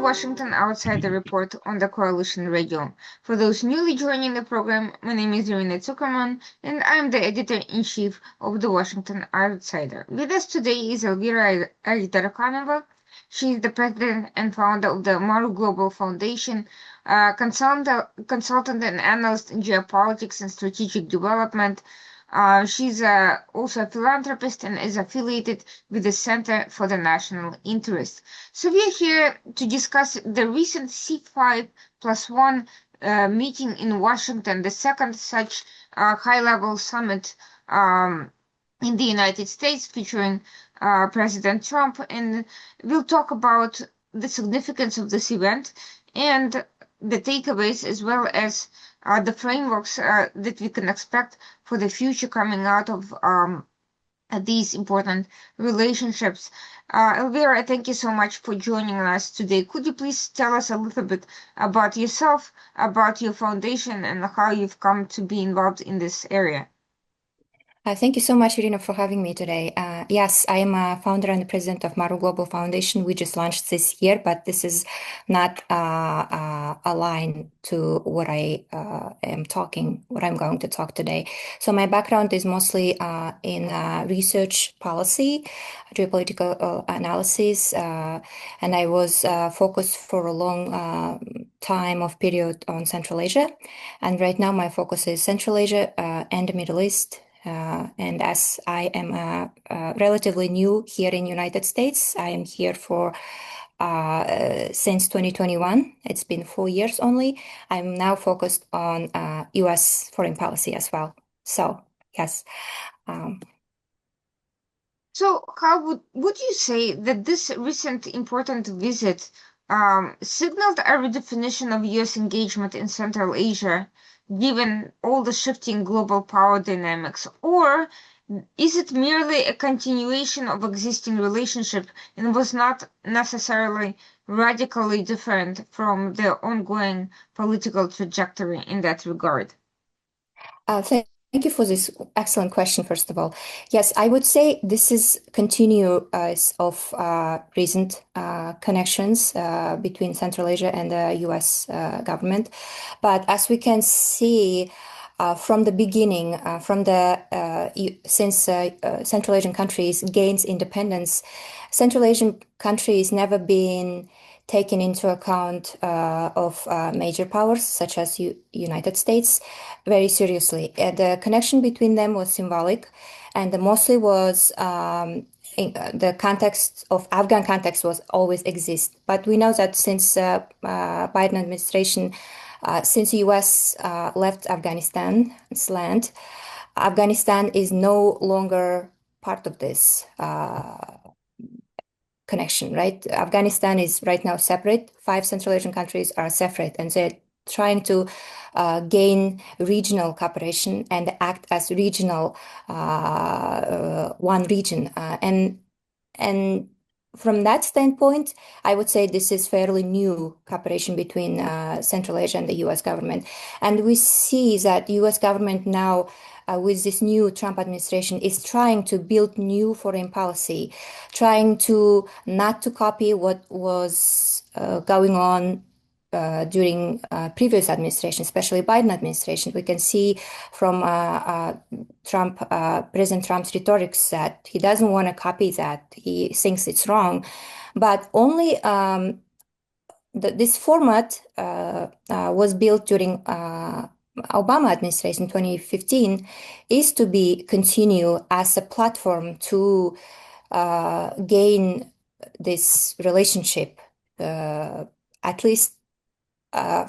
Washington Outsider Report on the Coalition Radio. For those newly joining the program, my name is Irina Zuckerman, and I'm the editor-in-chief of the Washington Outsider. With us today is Elvira Aidakhanova. She is the president and founder of the Maru Global Foundation, consultant and analyst in geopolitics and strategic development. She's also a philanthropist and is affiliated with the Center for the National Interest. So we are here to discuss the recent C5+1 meeting in Washington, the second such high-level summit in the United States featuring President Trump. And we'll talk about the significance of this event and the takeaways, as well as the frameworks that we can expect for the future coming out of these important relationships. Elvira, thank you so much for joining us today. Could you please tell us a little bit about yourself, about your foundation, and how you've come to be involved in this area? Thank you so much, Irina, for having me today. Yes, I am a founder and the president of Maru Global Foundation. We just launched this year, but this is not aligned to what what I'm going to talk today. So my background is mostly in research policy, geopolitical analysis, and I was focused for a long period on Central Asia. And right now my focus is Central Asia and the Middle East. And as I am relatively new here in United States, I am here for since 2021. It's been 4 years only. I'm now focused on U.S. foreign policy as well. So yes. So how would you say that this recent important visit signaled a redefinition of U.S. engagement in Central Asia, given all the shifting global power dynamics? Or is it merely a continuation of existing relationship and was not necessarily radically different from the ongoing political trajectory in that regard? Thank you for this excellent question, first of all. Yes, I would say this is continuous of recent connections between Central Asia and the US government. But as we can see from the beginning, since Central Asian countries gained independence, Central Asian countries never been taken into account of major powers such as United States very seriously. The connection between them was symbolic, and mostly was in the context of Afghan context was always exist. But we know that since Biden administration, since US left Afghanistan's land, Afghanistan is no longer part of this connection, right? Afghanistan is right now separate. 5 Central Asian countries are separate, and they're trying to gain regional cooperation and act as regional one region. And from that standpoint, I would say this is fairly new cooperation between Central Asia and the U.S. government. And we see that U.S. government now, with this new Trump administration, is trying to build new foreign policy, trying to not to copy what was going on during previous administration, especially Biden administration. We can see from President Trump's rhetorics that he doesn't want to copy that. He thinks it's wrong, but only this format was built during Obama administration 2015 is to be continue as a platform to gain this relationship, at least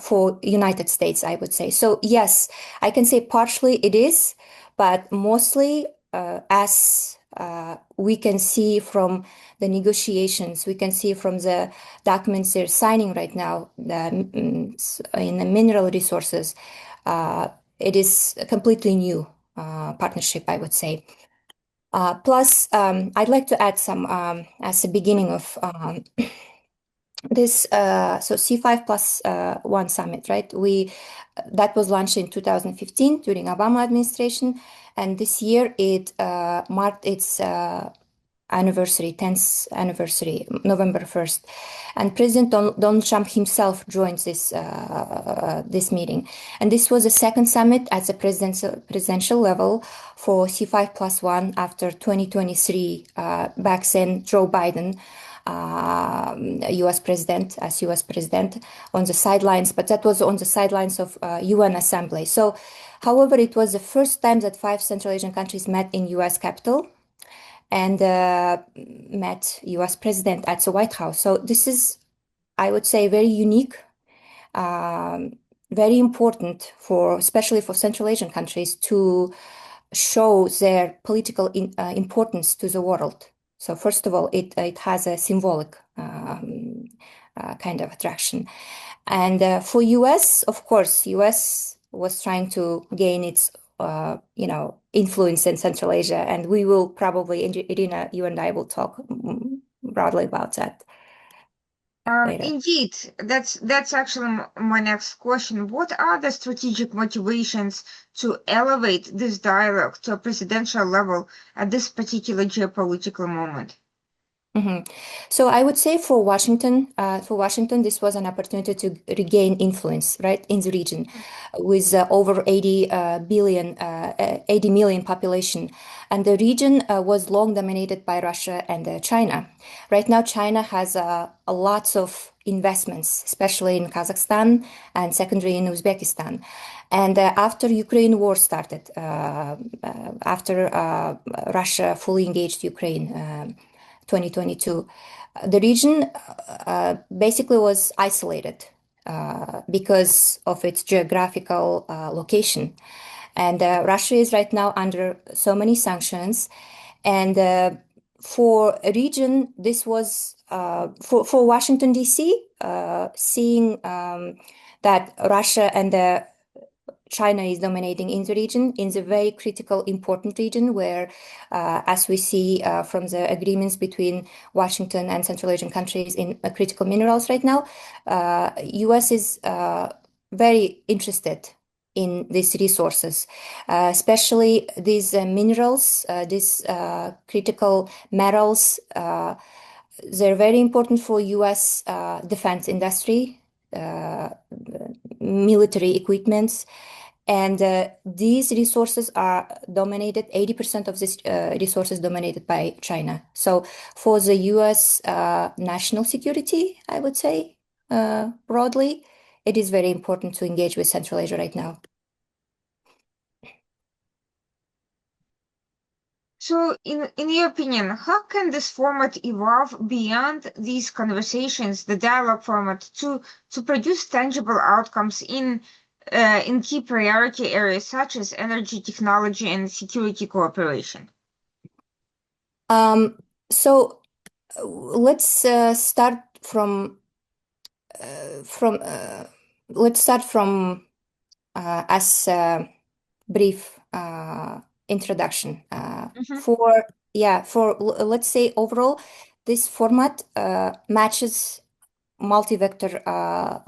for United States, I would say. So yes, I can say partially it is, but mostly as we can see from the negotiations, we can see from the documents they're signing right now in the mineral resources, it is a completely new partnership, I would say. Plus, I'd like to add some as the beginning of this so C5+1 summit, right? That was launched in 2015 during Obama administration, and this year it marked its anniversary, 10th anniversary, November 1st. And President Donald Trump himself joined this meeting. And this was the second summit at the presidential level for C5+1 after 2023, back then Joe Biden, US president, on the sidelines, but that was on the sidelines of UN Assembly. So, however, it was the first time that 5 Central Asian countries met in US Capitol and met US president at the White House. So this is, I would say, very unique, um, very important for, especially for Central Asian countries to show their political importance to the world. So first of all, it has a symbolic kind of attraction. And for US, of course, US was trying to gain its influence in Central Asia, and we will probably, Irina, you and I will talk broadly about that later. Indeed, that's actually my next question. What are the strategic motivations to elevate this dialogue to a presidential level at this particular geopolitical moment? Mhm. So I would say for Washington, this was an opportunity to regain influence, right, in the region, with over 80 million population, and the region was long dominated by Russia and China. Right now, China has lots of investments, especially in Kazakhstan and secondary in Uzbekistan. And after Ukraine war started, after Russia fully engaged Ukraine. 2022, the region basically was isolated because of its geographical location. And Russia is right now under so many sanctions. And for a region, this was for Washington, D.C., seeing that Russia and China is dominating in the region, in the very critical, important region where, as we see from the agreements between Washington and Central Asian countries in critical minerals right now, US is very interested in these resources, especially these minerals, these critical metals. They're very important for US defense industry, military equipments. And these resources are dominated, 80% of these resources dominated by China. So for the US national security, I would say broadly, it is very important to engage with Central Asia right now. So, in your opinion, how can this format evolve beyond these conversations, the dialogue format, to produce tangible outcomes in key priority areas such as energy technology and security cooperation? So let's start from from let's start from as a brief introduction for let's say overall this format matches multi-vector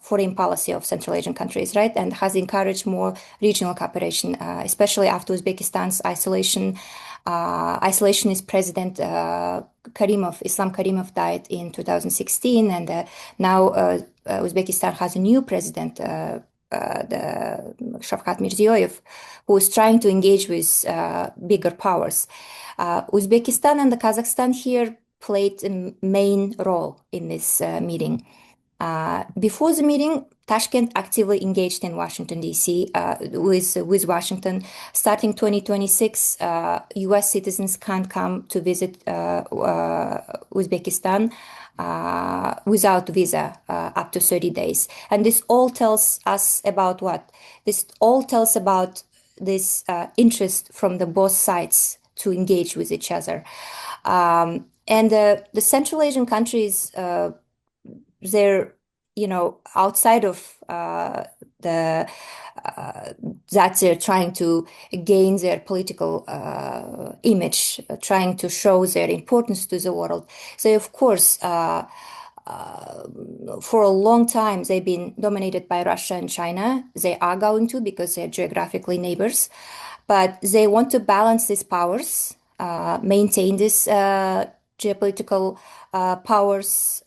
foreign policy of Central Asian countries, right? And has encouraged more regional cooperation, especially after Uzbekistan's isolation. Isolationist President Islam Karimov died in 2016, and now Uzbekistan has a new president, the Shavkat Mirziyoyev, who is trying to engage with bigger powers. Uzbekistan and the Kazakhstan here played a main role in this meeting. Before the meeting, Tashkent actively engaged in Washington, D.C. With Washington. Starting 2026, U.S. citizens can't come to visit Uzbekistan without visa up to 30 days. And this all tells us about what? This all tells about this interest from the both sides to engage with each other. And the Central Asian countries, they're, outside of that they're trying to gain their political image, trying to show their importance to the world. So, of course, for a long time, they've been dominated by Russia and China. They are going to because they're geographically neighbors, but they want to balance these powers, maintain this geopolitical powers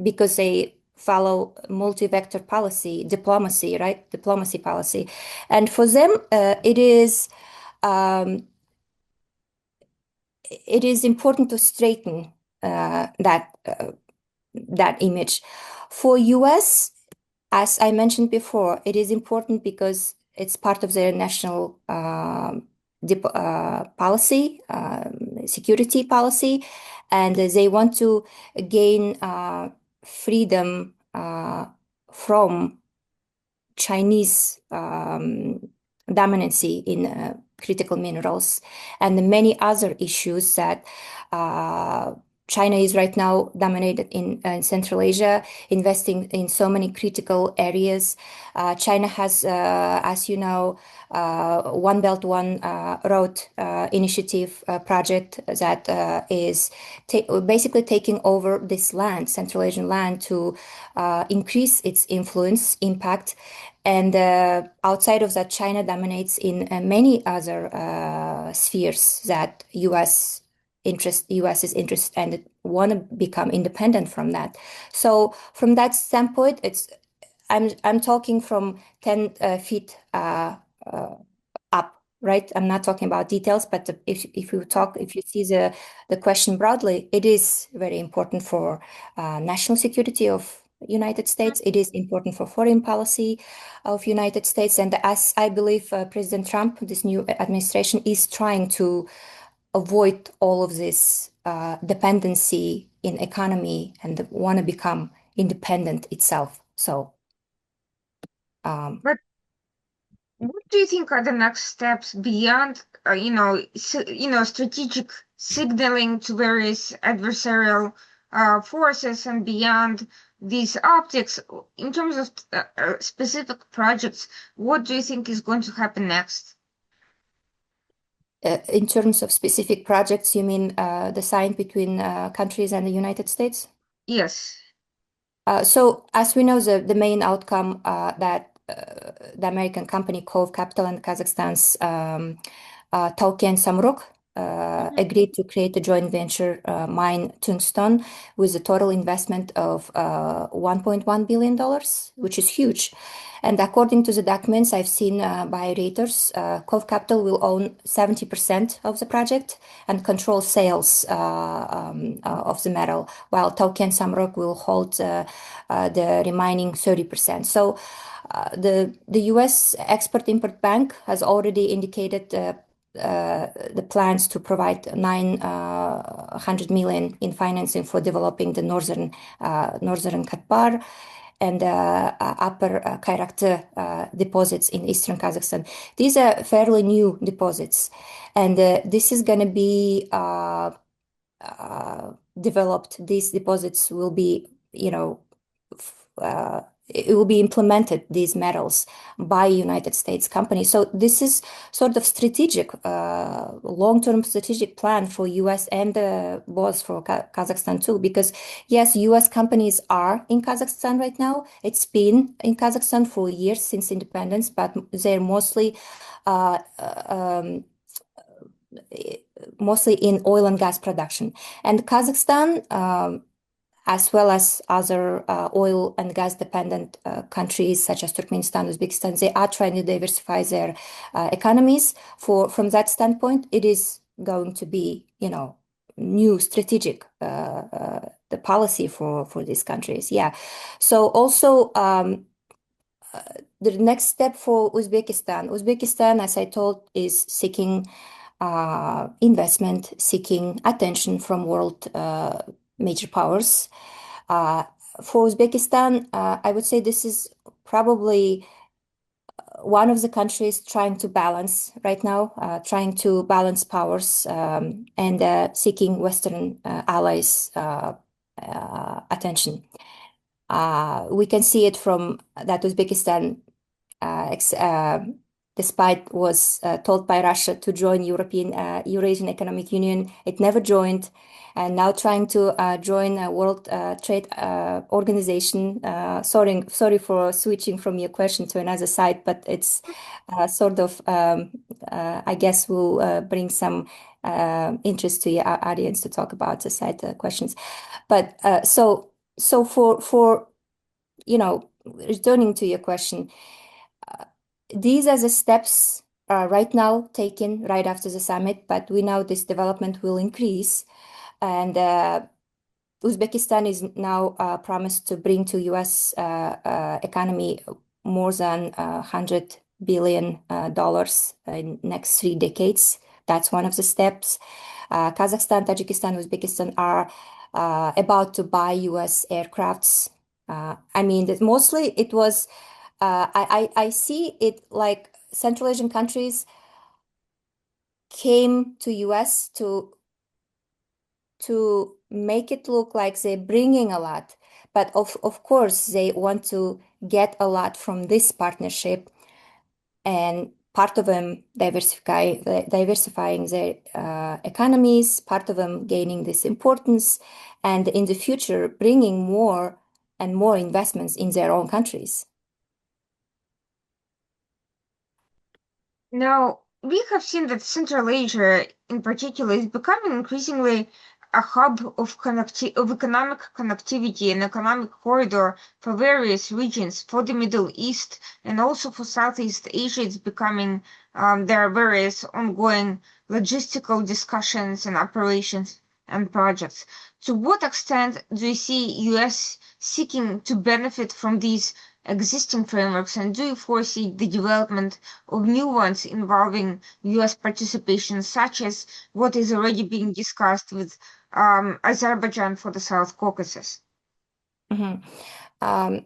because they follow multi-vector policy, diplomacy, right? Diplomacy policy. And for them, um, it is important to straighten that image. For US, as I mentioned before, it is important because it's part of their national policy, security policy, and they want to gain freedom from Chinese dominancy in critical minerals and many other issues that China is right now dominated in Central Asia, investing in so many critical areas. China has, as you know, One Belt, One Road initiative project that is basically taking over this land, Central Asian land, to increase its influence, impact. And outside of that, China dominates in many other spheres that US is interested and want to become independent from that. So from that standpoint, I'm talking from 10 feet up, right? I'm not talking about details, but if you see the question broadly, it is very important for national security of United States. It is important for foreign policy of United States. And as I believe President Trump, this new administration, is trying to avoid all of this dependency in economy and want to become independent itself. So, But what do you think are the next steps beyond, strategic signaling to various adversarial forces and beyond these optics in terms of specific projects? What do you think is going to happen next? in terms of specific projects, you mean the sign between countries and the United States? Yes. So as we know, the main outcome that the American company Cove Capital and Kazakhstan's Tauken Samruk agreed to create a joint venture mine Tungsten with a total investment of $1.1 billion, which is huge. And according to the documents I've seen by Reuters, Cove Capital will own 70% of the project and control sales of the metal, while Tauken Samruk will hold the remaining 30%. So the U.S. Export-Import Bank has already indicated the plans to provide 900 million in financing for developing the northern Katbar and upper Kayrakta deposits in eastern Kazakhstan. These are fairly new deposits, and this is going to be developed. These deposits will be, it will be implemented, these metals, by United States companies. So this is sort of strategic, long-term strategic plan for US and was for Kazakhstan too, because yes, US companies are in Kazakhstan right now. It's been in Kazakhstan for years since independence, but they're mostly in oil and gas production. And Kazakhstan, as well as other oil and gas dependent countries such as Turkmenistan, Uzbekistan, they are trying to diversify their economies. From that standpoint, it is going to be, new strategic the policy for these countries. Yeah. So also the next step for Uzbekistan. Uzbekistan, as I told, is seeking investment, seeking attention from world major powers. For Uzbekistan, I would say this is probably one of the countries trying to balance right now, trying to balance powers and seeking Western allies' attention. We can see it from that Uzbekistan, despite was told by Russia to join Eurasian Economic Union, it never joined, and now trying to join a World Trade Organization. Sorry for switching from your question to another side, but it's sort of, I guess, will bring some interest to your audience to talk about the side questions. But so for returning to your question, these are the steps right now taken right after the summit, but we know this development will increase. And Uzbekistan is now promised to bring to U.S. Economy more than $100 billion in next 3 decades. That's one of the steps. Kazakhstan, Tajikistan, Uzbekistan are about to buy U.S. aircrafts. I mean, that mostly it was. I see it like Central Asian countries came to U.S. to make it look like they're bringing a lot. But of course, they want to get a lot from this partnership, and part of them diversifying their economies, part of them gaining this importance, and in the future, bringing more and more investments in their own countries. Now, we have seen that Central Asia, in particular, is becoming increasingly a hub of economic connectivity and economic corridor for various regions, for the Middle East and also for Southeast Asia. It's becoming, there are various ongoing logistical discussions and operations and projects. To what extent do you see US seeking to benefit from these existing frameworks, and do you foresee the development of new ones involving US participation, such as what is already being discussed with Azerbaijan for the South Caucasus? Mhm. Um,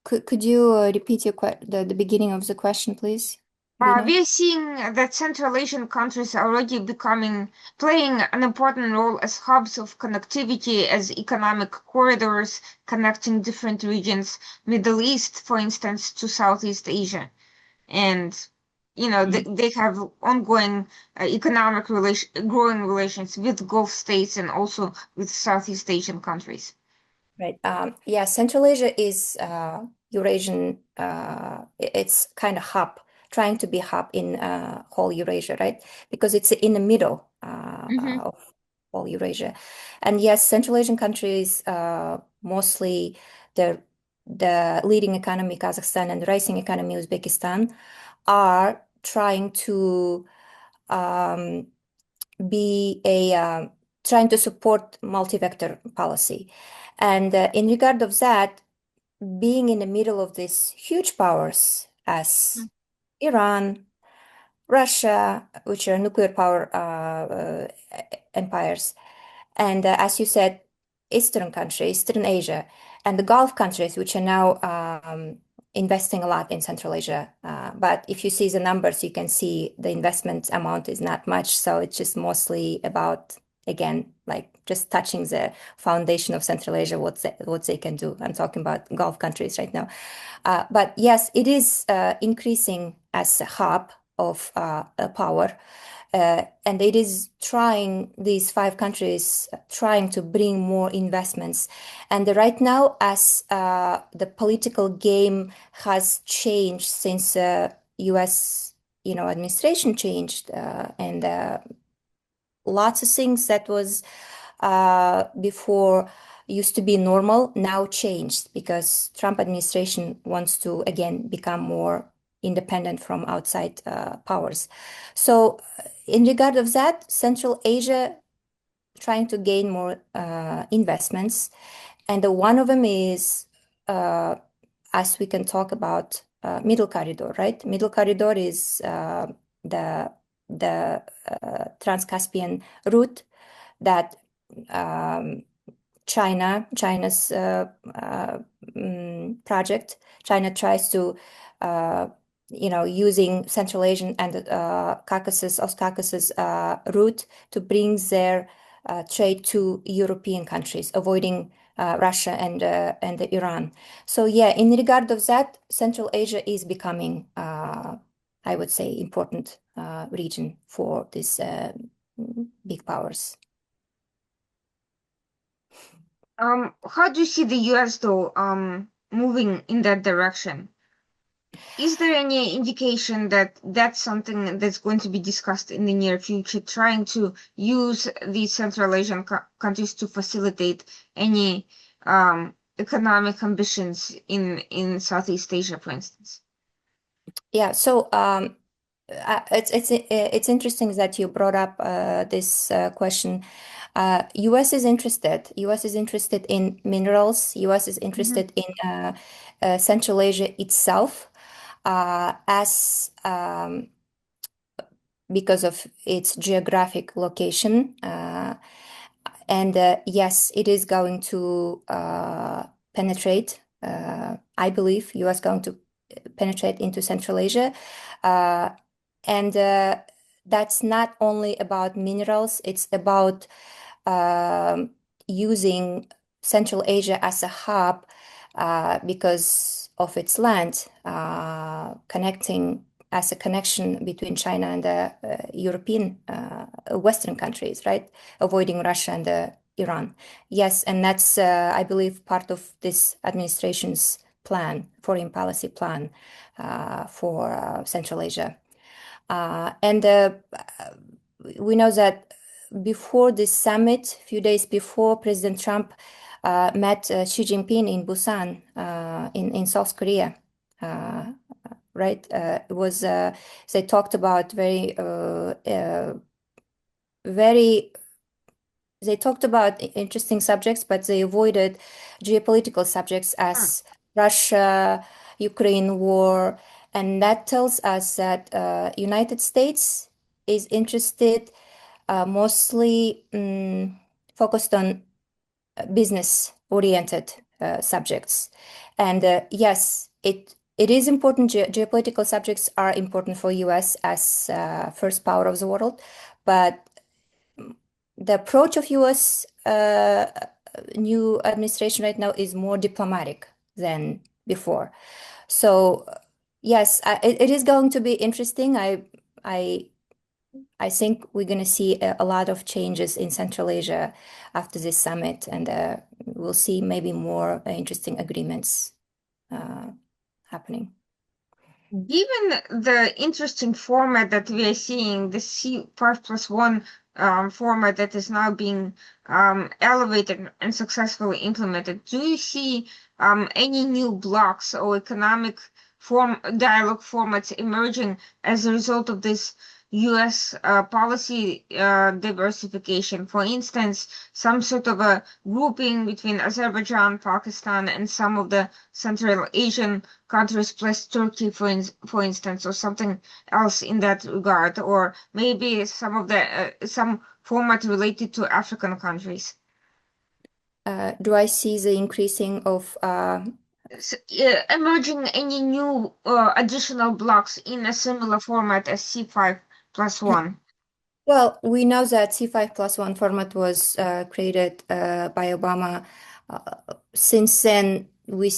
could you repeat the beginning of the question, please, Lina? We are seeing that Central Asian countries are already playing an important role as hubs of connectivity, as economic corridors connecting different regions, Middle East, for instance, to Southeast Asia. And they have ongoing growing relations with Gulf states and also with Southeast Asian countries. Right. Yeah, Central Asia is Eurasian. It's kind of hub, trying to be hub in whole Eurasia, right? Because it's in the middle Mm-hmm. of whole Eurasia. And yes, Central Asian countries, mostly the leading economy, Kazakhstan, and the rising economy, Uzbekistan, are trying to um, be trying to support multi-vector policy. And in regard of that, being in the middle of these huge powers as Iran, Russia, which are nuclear power empires, and as you said, Eastern countries, Eastern Asia, and the Gulf countries, which are now investing a lot in Central Asia. But if you see the numbers, you can see the investment amount is not much. So it's just mostly about, again, like just touching the foundation of Central Asia, what they can do. I'm talking about Gulf countries right now. But yes, it is increasing as a hub of power. And it is these 5 countries trying to bring more investments. And right now, as the political game has changed since US, administration changed, and lots of things that was before used to be normal now changed because Trump administration wants to again become more independent from outside powers. So in regard of that, Central Asia trying to gain more investments, and one of them is as we can talk about middle corridor, right? Middle corridor is the Trans-Caspian route that um, China's project. China tries to, using Central Asian and Caucasus, Ost-Caucasus route to bring their trade to European countries, avoiding Russia and Iran. So yeah, in regard of that, Central Asia is becoming, I would say, important region for these big powers. How do you see the US though moving in that direction? Is there any indication that that's something that's going to be discussed in the near future, trying to use these Central Asian countries to facilitate any economic ambitions in Southeast Asia, for instance? Yeah, so it's interesting that you brought up this question. U.S. is interested. U.S. is interested in minerals. U.S. is Mhm. interested in Central Asia itself, as because of its geographic location. And yes, it is going to penetrate. I believe U.S. going to penetrate into Central Asia. Uh, and that's not only about minerals, it's about um, using Central Asia as a hub because of its land, connecting as a connection between China and the European Western countries, right? Avoiding Russia and Iran. Yes, and that's, I believe, part of this administration's plan, foreign policy plan for Central Asia. And we know that before this summit, a few days before, President Trump met Xi Jinping in Busan, in South Korea. Right? It was they talked about very they talked about interesting subjects, but they avoided geopolitical subjects Hmm. as Russia, Ukraine war, and that tells us that United States is interested mostly focused on business-oriented subjects. And yes, it is important. Geopolitical subjects are important for U.S. as first power of the world, but the approach of U.S. New administration right now is more diplomatic than before. So yes, it is going to be interesting. I I think we're going to see a lot of changes in Central Asia after this summit, and we'll see maybe more interesting agreements uh, happening. Given the interesting format that we are seeing, the C5+1 format that is now being elevated and successfully implemented, do you see any new blocks or economic dialogue formats emerging as a result of this U.S. Policy diversification? For instance, some sort of a grouping between Azerbaijan, Pakistan, and some of the Central Asian countries plus Turkey, for instance, or something else in that regard, or maybe some format related to African countries. Do I see the increasing of Emerging any new additional blocks in a similar format as C5+1. Well, we know that C5+1 format was created by Obama. Uh, since then, we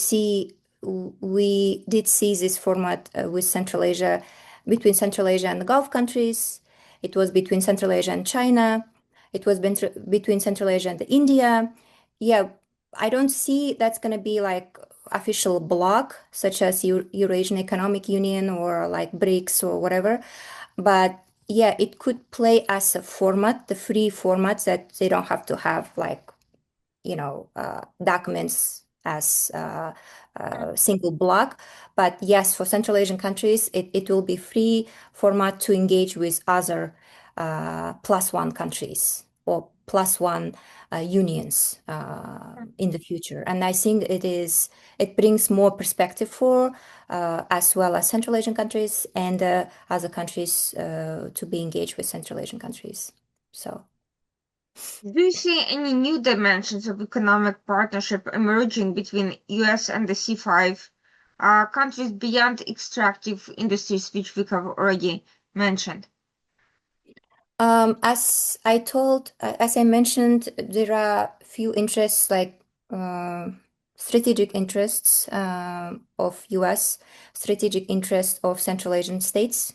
did see this format with Central Asia, between Central Asia and the Gulf countries. It was between Central Asia and China. It was between Central Asia and India. Yeah, I don't see that's going to be like official bloc, such as Eurasian Economic Union or like BRICS or whatever. But yeah, it could play as a format, the free format that they don't have to have like, documents as a single block. But yes, for Central Asian countries, it will be free format to engage with other +1 countries or +1 unions in the future. And I think it brings more perspective for as well as Central Asian countries and other countries to be engaged with Central Asian countries. So. Do you see any new dimensions of economic partnership emerging between US and the C5 countries beyond extractive industries, which we have already mentioned? As I mentioned, there are few interests like uh, strategic interests of U.S., strategic interests of Central Asian states.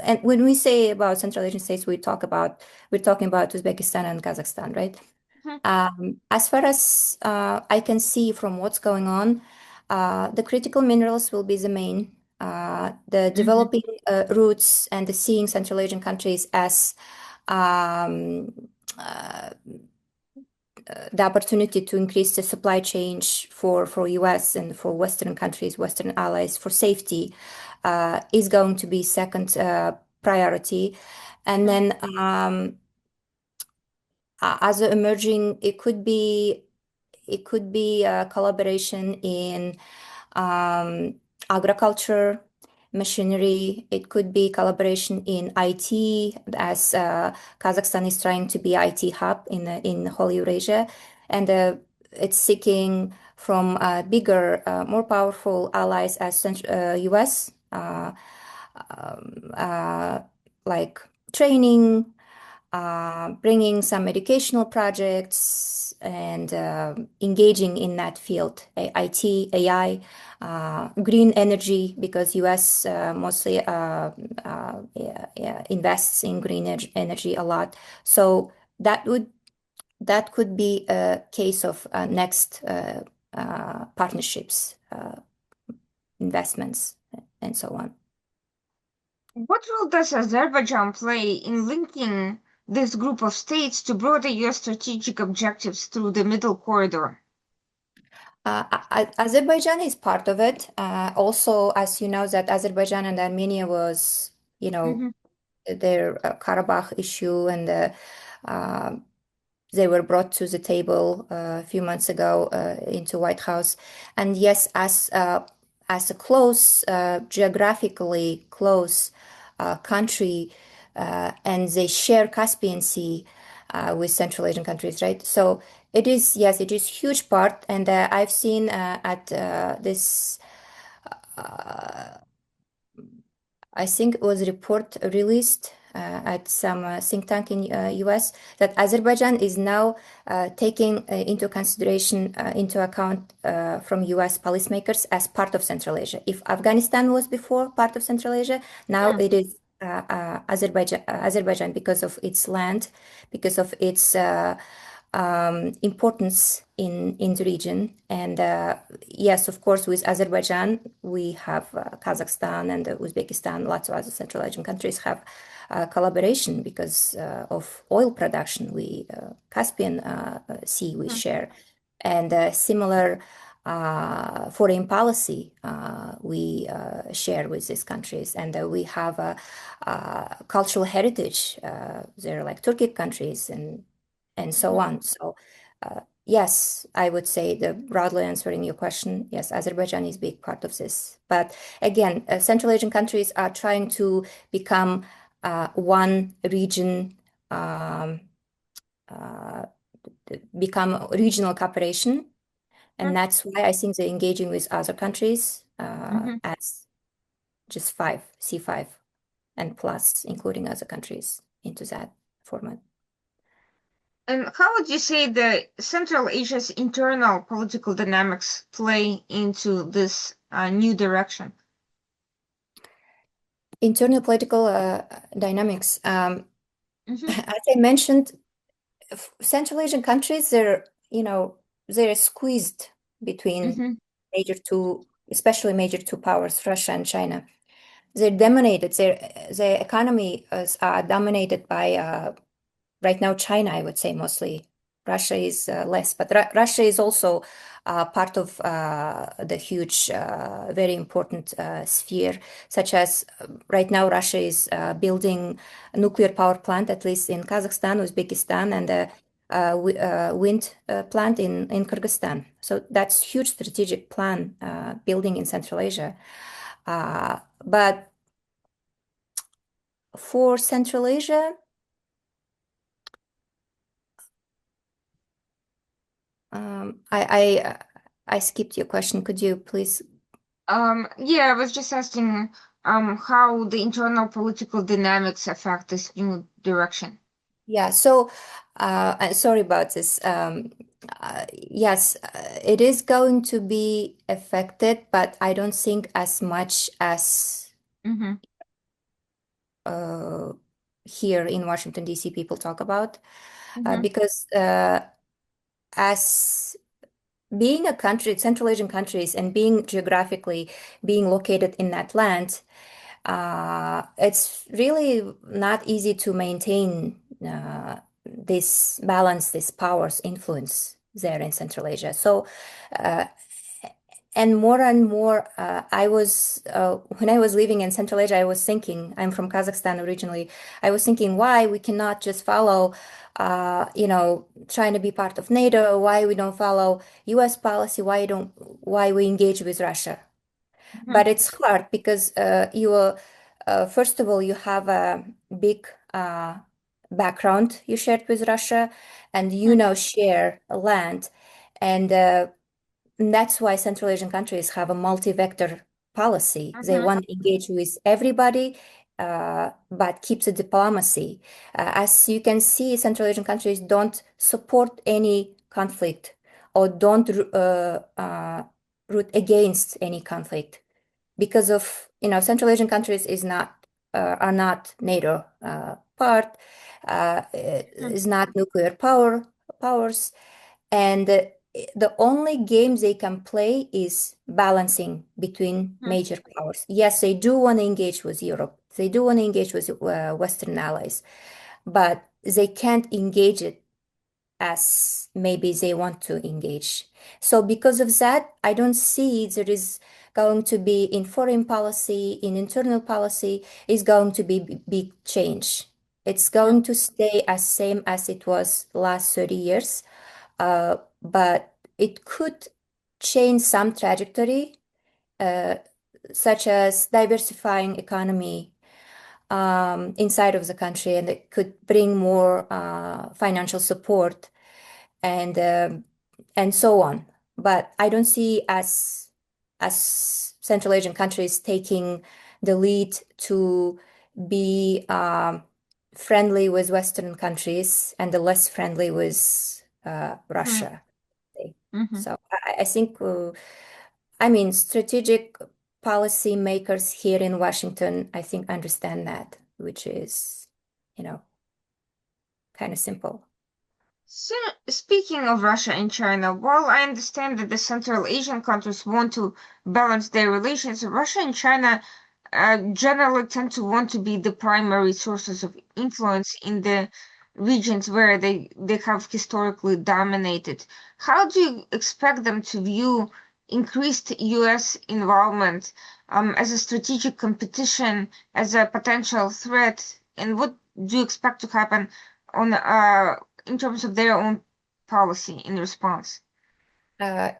And when we say about Central Asian states, we're talking about Uzbekistan and Kazakhstan, right? As far as I can see from what's going on, the critical minerals will be the main. the Hmm. developing routes and the seeing Central Asian countries as um, uh, the opportunity to increase the supply chain for US and for Western countries, Western allies, for safety is going to be second priority. And then as a emerging, it could be a collaboration in um, agriculture, machinery. It could be collaboration in IT, as Kazakhstan is trying to be IT hub in whole Eurasia, and it's seeking from bigger, more powerful allies as US, um, uh, like training, bringing some educational projects and engaging in that field, IT, AI, green energy, because US mostly yeah, invests in green energy a lot. So that could be a case of next partnerships, investments, and so on. What role does Azerbaijan play in linking this group of states to broader US strategic objectives through the Middle Corridor? Azerbaijan is part of it. Also, as you know, that Azerbaijan and Armenia was, you know, Hmm. their Karabakh issue, and uh, they were brought to the table a few months ago into White House. And yes, as a close, geographically close country, and they share Caspian Sea with Central Asian countries, right? So it is, yes, it is huge part. And I've seen at this. I think it was a report released at some think tank in US that Azerbaijan is now taking into consideration, into account from US policymakers as part of Central Asia. If Afghanistan was before part of Central Asia, now it is Azerbaijan, because of its land, because of its importance in the region. And yes, of course, with Azerbaijan, we have Kazakhstan and Uzbekistan, lots of other Central Asian countries have collaboration because of oil production. We Caspian Sea we share, and similar foreign policy we share with these countries, and we have a cultural heritage. They're like Turkic countries and so Hmm. on. So, yes, I would say, the broadly answering your question, yes, Azerbaijan is a big part of this. But again, Central Asian countries are trying to become one region, um, uh, become regional cooperation. And that's why I think they're engaging with other countries Hmm. as just five, C5 and plus, including other countries into that format. And how would you say the Central Asia's internal political dynamics play into this new direction? Internal political dynamics. Hmm. As I mentioned, Central Asian countries, they're squeezed between Hmm. major two, especially major two powers, Russia and China. They're dominated. Their economy is dominated by right now China, I would say mostly. Russia is less, but Russia is also part of the huge, very important sphere, such as right now Russia is building a nuclear power plant, at least in Kazakhstan, Uzbekistan, and a wind plant in Kyrgyzstan. So that's huge strategic plan building in Central Asia. But for Central Asia, I skipped your question. Could you please? Yeah, I was just asking how the internal political dynamics affect this new direction. Yeah, so sorry about this. Yes, it is going to be affected, but I don't think as much as Hmm. uh, here in Washington, D.C. people talk about, Hmm. because as being a country, Central Asian countries, and being geographically being located in that land, it's really not easy to maintain this balance, this powers influence there in Central Asia. So, uh, and more, when I was living in Central Asia, I was thinking, I'm from Kazakhstan originally, I was thinking why we cannot just follow, trying to be part of NATO, why we don't follow US policy, why we engage with Russia. Mhm, But it's hard because first of all, you have a big background you shared with Russia, and mhm, share land. And that's why Central Asian countries have a multi-vector policy. They mhm, want to engage with everybody, but keep the diplomacy. As you can see, Central Asian countries don't support any conflict or don't root against any conflict because of Central Asian countries are not NATO part, mhm, is not nuclear powers, and the only game they can play is balancing between mhm, major powers. Yes, they do want to engage with Europe. They do want to engage with Western allies, but they can't engage it as maybe they want to engage. So because of that, I don't see there is going to be in foreign policy, in internal policy, is going to be big change. It's mhm, going to stay as same as it was last 30 years, but it could change some trajectory, uh, such as diversifying economy inside of the country, and it could bring more financial support and so on. But I don't see as Central Asian countries taking the lead to be friendly with Western countries and the less friendly with mhm, Russia. mhm. So I think, I mean, strategic policy makers here in Washington, I think, understand that, which is, you know, kind of simple. So, speaking of Russia and China, while I understand that the Central Asian countries want to balance their relations, Russia and China generally tend to want to be the primary sources of influence in the regions where they have historically dominated. How do you expect them to view increased US involvement as a strategic competition, as a potential threat, and what do you expect to happen on in terms of their own policy in response? Uh,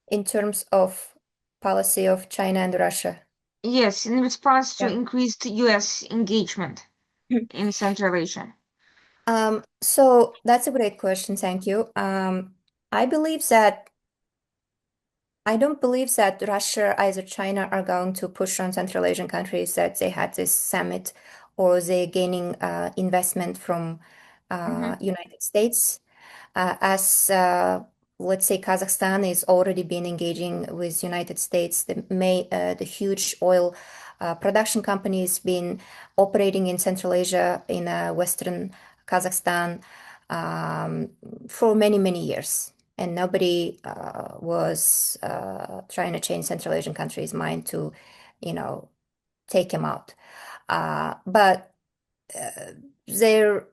in terms of policy of China and Russia. Yes, in response to Yeah. increased US engagement in Central Asia. So that's a great question. Thank you. I believe that I don't believe that Russia, either China, are going to push on Central Asian countries that they had this summit or they're gaining investment from Mm-hmm, United States. As let's say Kazakhstan is already been engaging with United States, the huge oil production companies been operating in Central Asia, in Western Kazakhstan, um, for many years. And nobody was trying to change Central Asian countries' mind to, you know, take him out. But uh, they're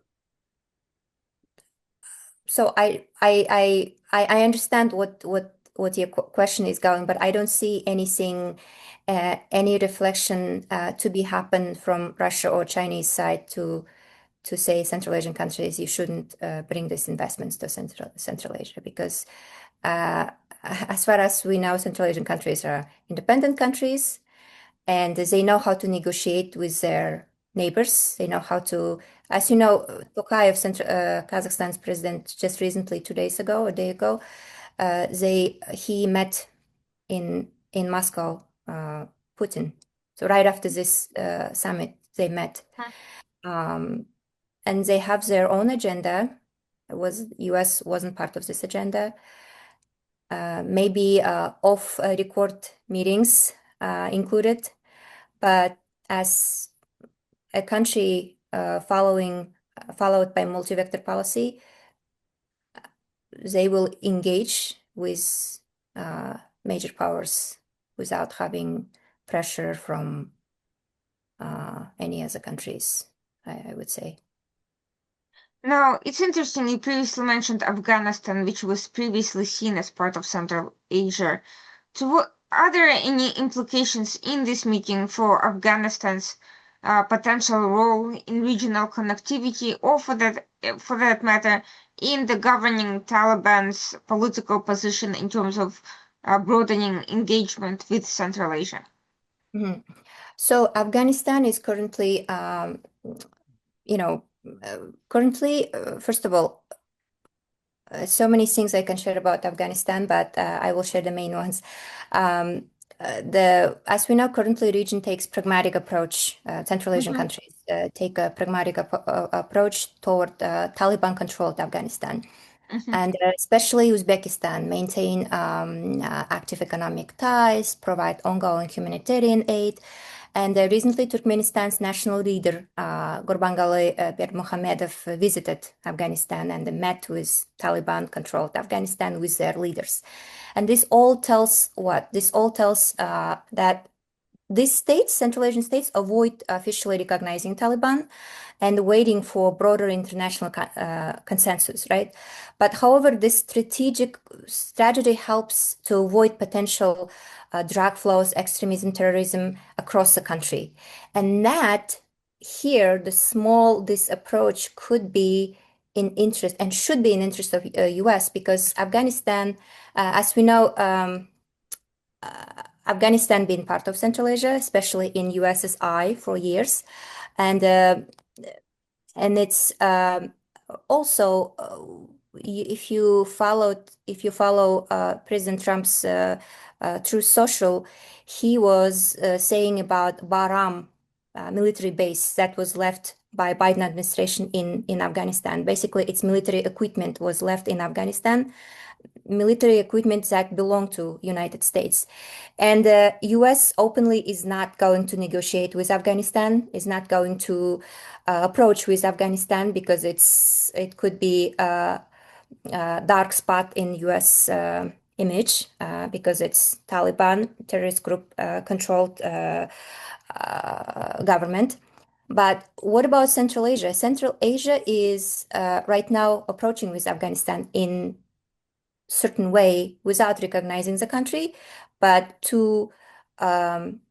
so I understand what your question is going, but I don't see anything, any reflection to be happen from Russia or Chinese side to say Central Asian countries you shouldn't bring these investments to Central Asia because uh, as far as we know, Central Asian countries are independent countries and they know how to negotiate with their neighbors. They know how to, as you know, Tokayev, Kazakhstan's president, just recently, 2 days ago, a day ago, he met in Moscow, Putin. So right after this summit, they met, um, and they have their own agenda. U.S. wasn't part of this agenda. Maybe off record meetings included, but as a country followed by multi-vector policy, they will engage with major powers without having pressure from any other countries, I would say. Now, it's interesting you previously mentioned Afghanistan, which was previously seen as part of Central Asia. Are there any implications in this meeting for Afghanistan's potential role in regional connectivity, or for that matter, in the governing Taliban's political position in terms of broadening engagement with Central Asia? Mhm. So Afghanistan is currently, first of all, so many things I can share about Afghanistan, but I will share the main ones. As we know, currently region takes pragmatic approach. Central Asian Mhm, countries take a pragmatic approach toward Taliban-controlled Afghanistan, mhm, and especially Uzbekistan maintain active economic ties, provide ongoing humanitarian aid. And recently, Turkmenistan's national leader, Gurbanguly Berdimuhamedov, visited Afghanistan and met with Taliban-controlled Afghanistan with their leaders. And this all tells what? This all tells that these states, Central Asian states, avoid officially recognizing Taliban and waiting for broader international consensus, right? But however, this strategy helps to avoid potential drug flows, extremism, terrorism across the country. And that here, this approach could be in interest and should be in interest of US because Afghanistan, as we know, Afghanistan been part of Central Asia, especially in USSI for years, and it's also if you follow President Trump's Truth Social, he was saying about Baram military base that was left by Biden administration in Afghanistan. Basically, its military equipment was left in Afghanistan, military equipment that belonged to United States. And the US openly is not going to negotiate with Afghanistan, is not going to approach with Afghanistan because it could be a dark spot in US image because it's Taliban terrorist group controlled government. But what about Central Asia? Central Asia is right now approaching with Afghanistan in certain way without recognizing the country, but to um,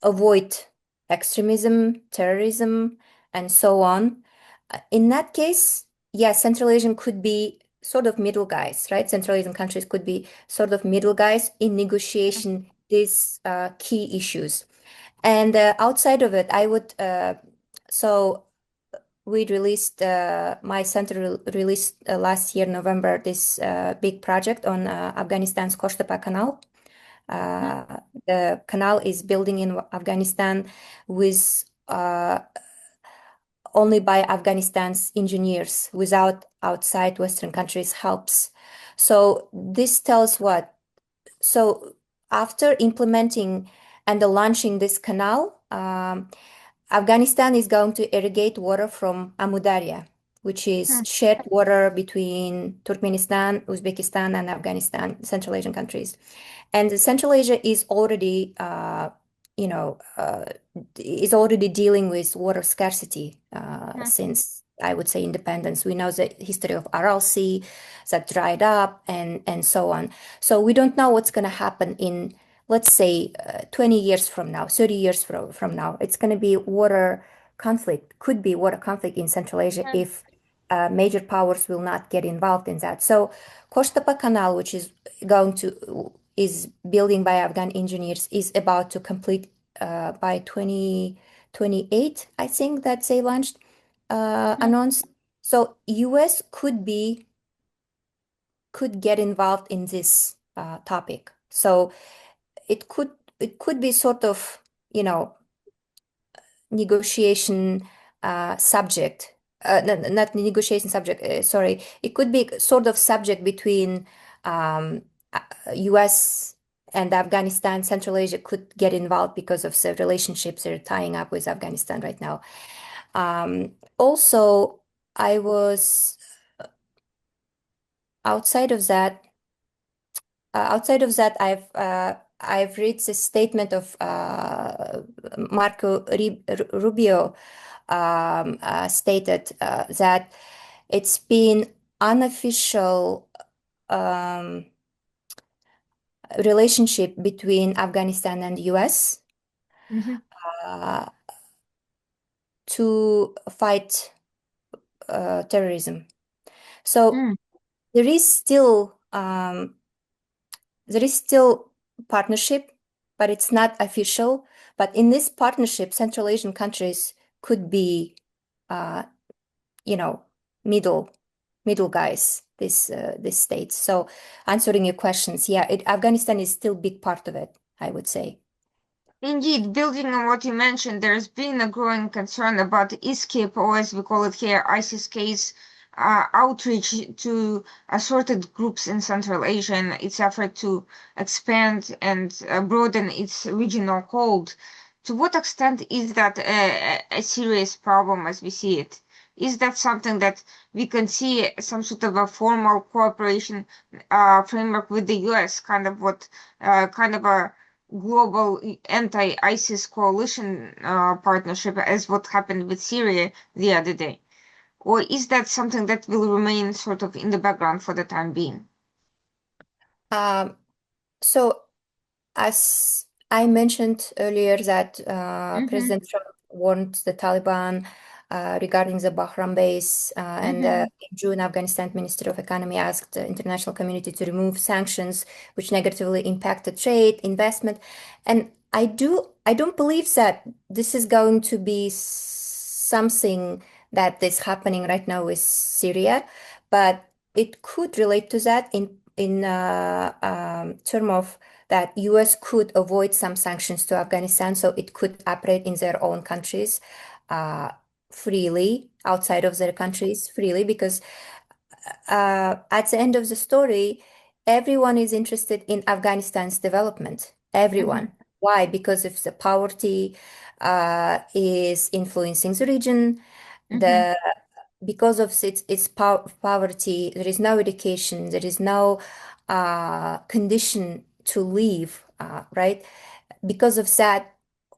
avoid extremism, terrorism, and so on. In that case, yes, Central Asian could be sort of middle guys, right? Central Asian countries could be sort of middle guys in negotiation these key issues. And outside of it, I would so we released my center released last year November this big project on Afghanistan's Koshtapa Canal. mhm, The canal is building in Afghanistan with only by Afghanistan's engineers without outside Western countries helps. So this tells what? So after implementing and launching this canal, Afghanistan is going to irrigate water from Amudarya, which is mhm, shared water between Turkmenistan, Uzbekistan, and Afghanistan, Central Asian countries. And Central Asia is already, you know, is already dealing with water scarcity mhm, since I would say independence. We know the history of Aral Sea that dried up and so on. So we don't know what's going to happen in, let's say, 20 years from now, 30 years from now. It's going to be water conflict, could be water conflict in Central Asia mhm, if major powers will not get involved in that. So Koshtapa Canal, which is building by Afghan engineers, is about to complete by 2028, I think that they launched mhm, announced. So US could get involved in this topic. So it could it could be sort of, you know, negotiation subject. Not negotiation subject, sorry. It could be sort of subject between US and Afghanistan. Central Asia could get involved because of the relationships they're tying up with Afghanistan right now. Also, I was outside of that. outside of that, I've read the statement of Rubio, stated that it's been unofficial um, relationship between Afghanistan and US Mm-hmm. uh, to fight terrorism. So Mm. there is still partnership, but it's not official. But in this partnership, Central Asian countries could be, uh, you know, middle middle guys. This states. So answering your questions, yeah, Afghanistan is still big part of it, I would say. Indeed, building on what you mentioned, there's been a growing concern about escape, or as we call it here, ISIS case, outreach to assorted groups in Central Asia and its effort to expand and broaden its regional hold. To what extent is that a serious problem as we see it? Is that something that we can see some sort of a formal cooperation framework with the US, kind of a global anti-ISIS coalition partnership as what happened with Syria the other day? Or is that something that will remain sort of in the background for the time being? Um, so as I mentioned earlier that Mm-hmm, President Trump warned the Taliban regarding the Bahrain base, and mm-hmm, in June, Afghanistan Ministry of Economy asked the international community to remove sanctions, which negatively impacted trade, investment, and I don't believe that this is going to be something that is happening right now with Syria, but it could relate to that in term of that US could avoid some sanctions to Afghanistan, so it could operate in their own countries uh, freely, outside of their countries freely, because at the end of the story, everyone is interested in Afghanistan's development. mm-hmm, Everyone. Why? Because if the poverty is influencing the region, mm-hmm, the because of its poverty, there is no education, there is no condition to live, right? Because of that,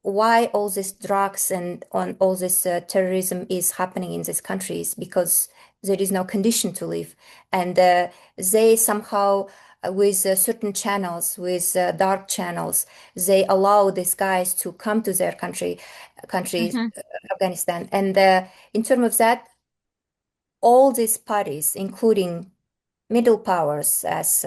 why all this drugs and on all this terrorism is happening in these countries? Because there is no condition to live, and they somehow. With certain channels, with dark channels, they allow these guys to come to their country, mm-hmm, Afghanistan. And in terms of that, all these parties, including middle powers as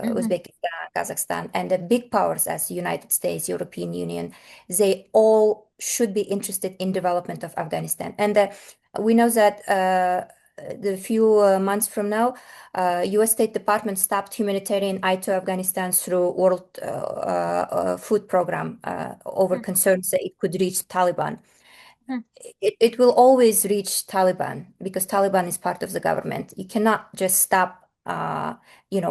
mm-hmm, Uzbekistan, Kazakhstan, and the big powers as United States, European Union, they all should be interested in development of Afghanistan. And we know that the few months from now, U.S. State Department stopped humanitarian aid to Afghanistan through World Food Program over concerns that it could reach Taliban. It will always reach Taliban because Taliban is part of the government. You cannot just stop,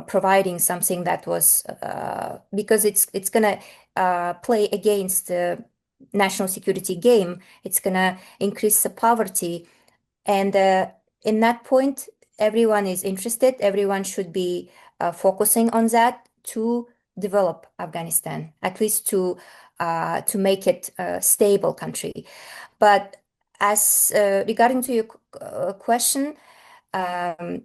providing something that was because it's gonna play against the national security game. It's gonna increase the poverty, and in that point, everyone is interested. Everyone should be focusing on that to develop Afghanistan, at least to make it a stable country. But as regarding to your question, um,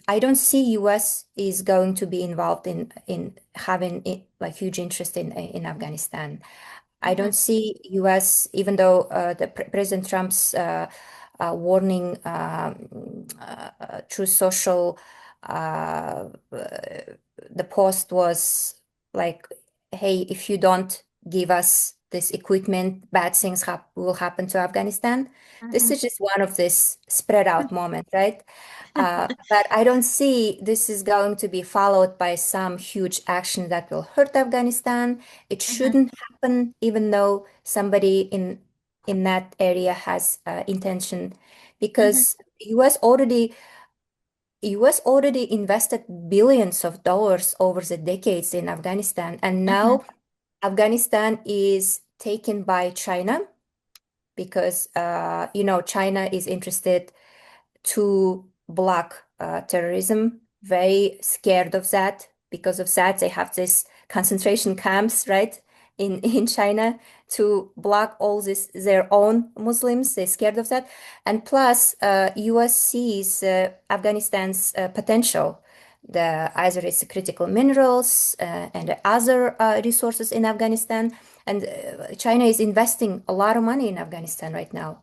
I don't see US is going to be involved in having like huge interest in Afghanistan. I mm-hmm, don't see US, even though the President Trump's warning through social, uh, the post was like, "Hey, if you don't give us this equipment, bad things will happen to Afghanistan." This mm-hmm, is just one of this spread out moment, right? But I don't see this is going to be followed by some huge action that will hurt Afghanistan. It mm-hmm, shouldn't happen, even though somebody in that area has intention, mm-hmm, because US already invested billions of dollars over the decades in Afghanistan, and mm-hmm, now Afghanistan is taken by China because China is interested to block terrorism, very scared of that because of that, they have this concentration camps, right, in China to block all this their own Muslims. They're scared of that, and plus, U.S. sees Afghanistan's potential. The either it's critical minerals and other resources in Afghanistan, and China is investing a lot of money in Afghanistan right now,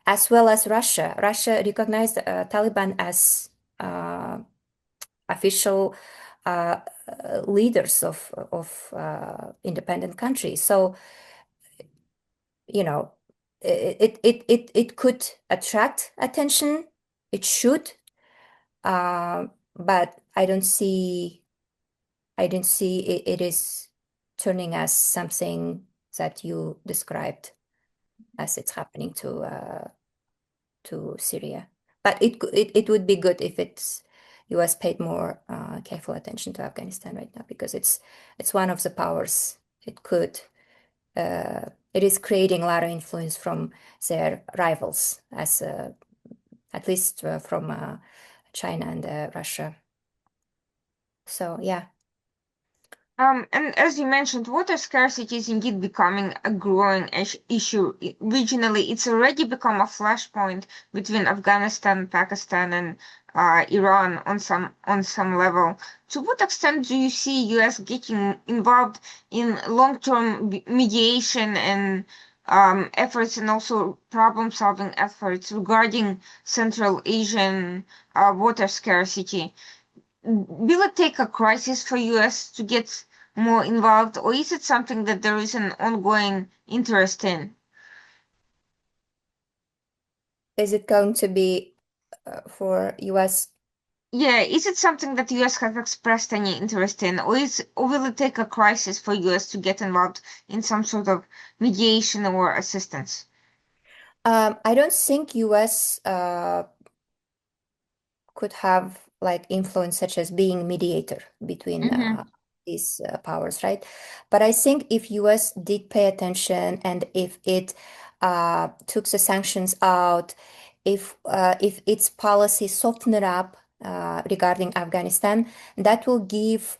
as well as Russia. Russia recognized Taliban as official uh, leaders of independent countries. So, you know, it could attract attention. It should, uh, but I don't see it is turning as something that you described as it's happening to Syria. But it would be good if US paid more careful attention to Afghanistan right now because it's one of the powers. It is creating a lot of influence from their rivals, as at least from China and Russia. So yeah. And as you mentioned, water scarcity is indeed becoming a growing issue. Regionally, it's already become a flashpoint between Afghanistan, Pakistan, and Iran on some level. To what extent do you see U.S. getting involved in long-term mediation and efforts, and also problem-solving efforts regarding Central Asian water scarcity? Will it take a crisis for US to get more involved, or is it something that there is an ongoing interest in? Is it going to be for US? Yeah, is it something that US has expressed any interest in, or will it take a crisis for US to get involved in some sort of mediation or assistance? I don't think US could have like influence such as being mediator between Mm-hmm. these powers, right? But I think if US did pay attention and if it took the sanctions out, if its policy softened it up regarding Afghanistan, that will give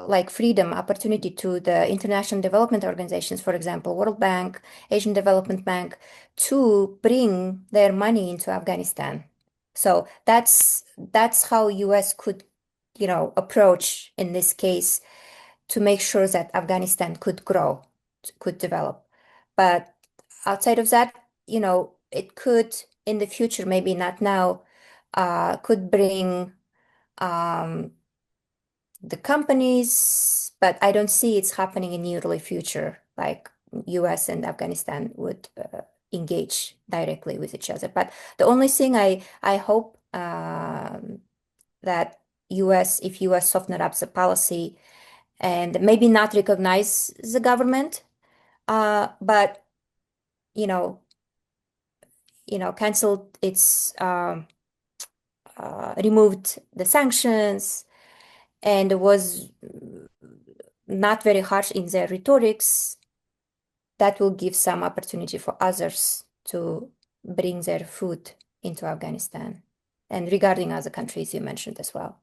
like freedom, opportunity to the international development organizations, for example, World Bank, Asian Development Bank, to bring their money into Afghanistan. So that's how US could, approach in this case to make sure that Afghanistan could grow, could develop. But outside of that, it could in the future, maybe not now, could bring um, the companies, but I don't see it's happening in nearly future, like US and Afghanistan would engage directly with each other. But the only thing I hope that if US soften up the policy and maybe not recognize the government, but you know, canceled its removed the sanctions and was not very harsh in their rhetorics, that will give some opportunity for others to bring their food into Afghanistan. And regarding other countries you mentioned as well.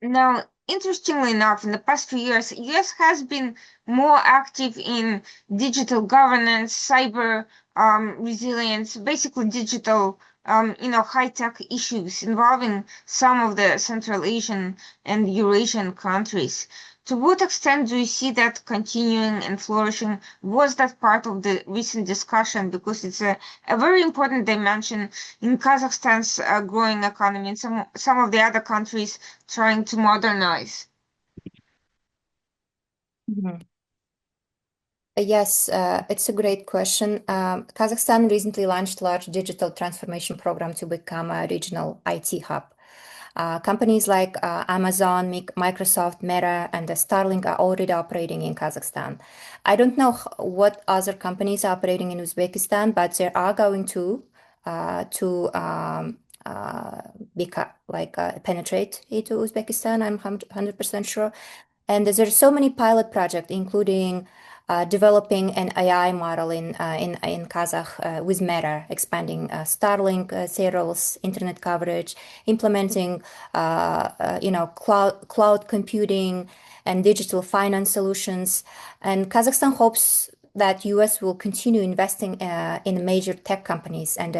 Now, interestingly enough, in the past few years, US has been more active in digital governance, cyber resilience, basically digital, high-tech issues involving some of the Central Asian and Eurasian countries. To what extent do you see that continuing and flourishing? Was that part of the recent discussion? Because it's a very important dimension in Kazakhstan's growing economy and some of the other countries trying to modernize. Mhm. Yes, it's a great question. Kazakhstan recently launched a large digital transformation program to become a regional IT hub. Companies like Amazon, Microsoft, Meta, and Starlink are already operating in Kazakhstan. I don't know what other companies are operating in Uzbekistan, but they are going to penetrate into Uzbekistan. I'm 100% sure. And there's so many pilot projects, including developing an AI model in Kazakh with Meta, expanding Starlink sales, internet coverage, implementing cloud computing and digital finance solutions. And Kazakhstan hopes that US will continue investing in major tech companies and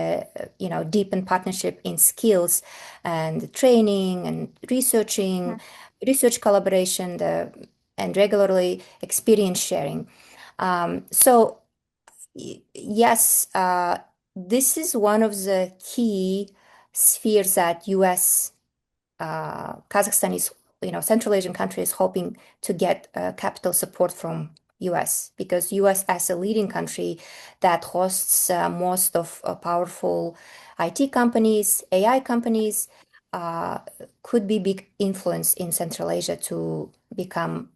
deepen partnership in skills and training and researching, research collaboration, and regularly experience sharing. So yes, this is one of the key spheres that US, Kazakhstan is, Central Asian country is hoping to get capital support from US because US as a leading country that hosts most of powerful IT companies, AI companies, uh, could be big influence in Central Asia to become,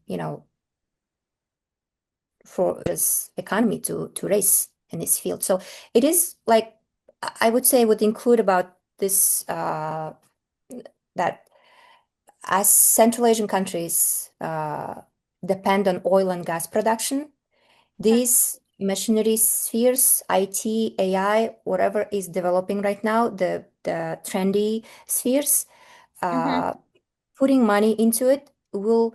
for this economy to race in this field. So it is like I would say would include about this that as Central Asian countries depend on oil and gas production, these machinery spheres, IT, AI, whatever is developing right now, the trendy spheres, Mm-hmm. putting money into it will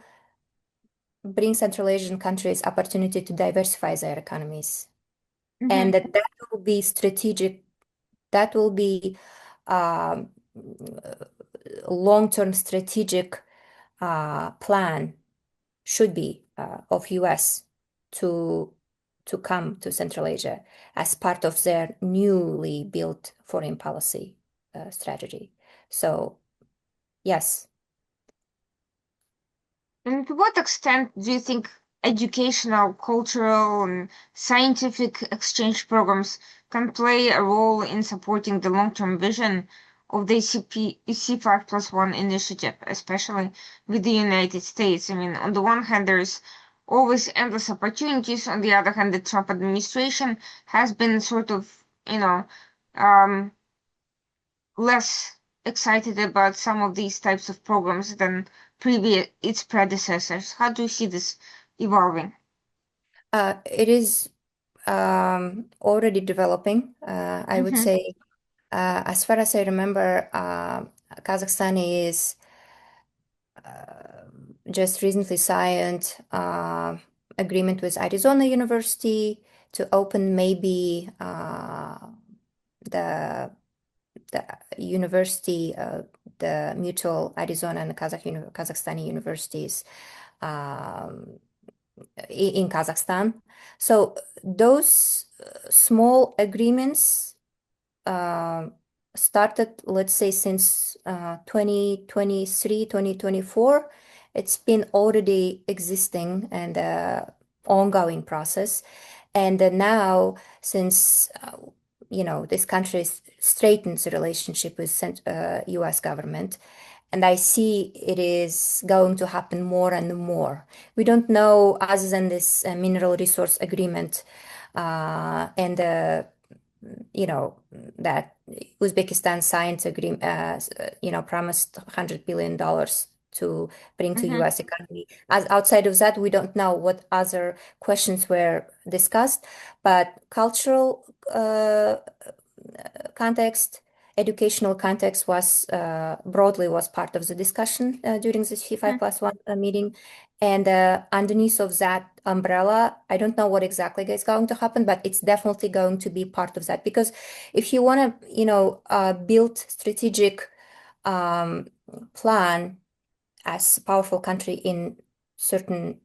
bring Central Asian countries opportunity to diversify their economies. Mm-hmm. And that will be strategic, that will be um, long-term strategic plan should be of US to come to Central Asia as part of their newly built foreign policy strategy. So yes. And to what extent do you think educational, cultural, and scientific exchange programs can play a role in supporting the long-term vision of the C5+1 initiative, especially with the United States? I mean, on the one hand, there's always endless opportunities. On the other hand, the Trump administration has been sort of, um, less excited about some of these types of programs than previous its predecessors. How do you see this evolving? It is already developing. I would Mm-hmm. say, as far as I remember, Kazakhstan is just recently signed agreement with Arizona University to open maybe the the university, the mutual Arizona and Kazakhstani universities um, in Kazakhstan. So those small agreements uh, started, let's say, since 2023, 2024. It's been already existing and ongoing process. And now, since this country straightens the relationship with U.S. government, and I see it is going to happen more and more. We don't know, other than this mineral resource agreement, and that Uzbekistan signed agreement, promised $100 billion to bring to Mm-hmm. U.S. economy. As outside of that, we don't know what other questions were discussed, but cultural context, educational context was broadly was part of the discussion during this C5+1 meeting. And underneath of that umbrella, I don't know what exactly is going to happen, but it's definitely going to be part of that. Because if you want to, build strategic um, plan as powerful country in certain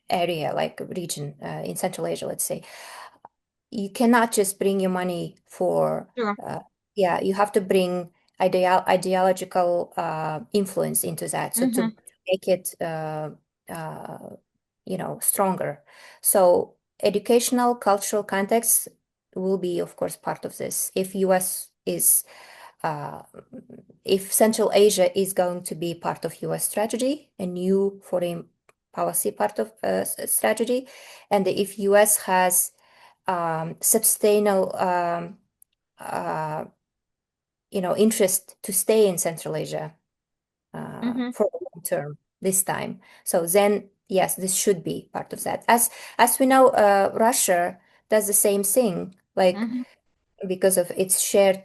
area, like region in Central Asia, let's say, you cannot just bring your money for, Sure. uh, yeah, you have to bring ideological influence into that. So to Mm-hmm. make it, stronger. So educational, cultural context will be, of course, part of this. Uh, if Central Asia is going to be part of US strategy, a new foreign policy part of strategy, and if US has sustainable uh, interest to stay in Central Asia Mm-hmm. for the long term this time. So then yes, this should be part of that. As we know, Russia does the same thing, like Mm-hmm. because of its shared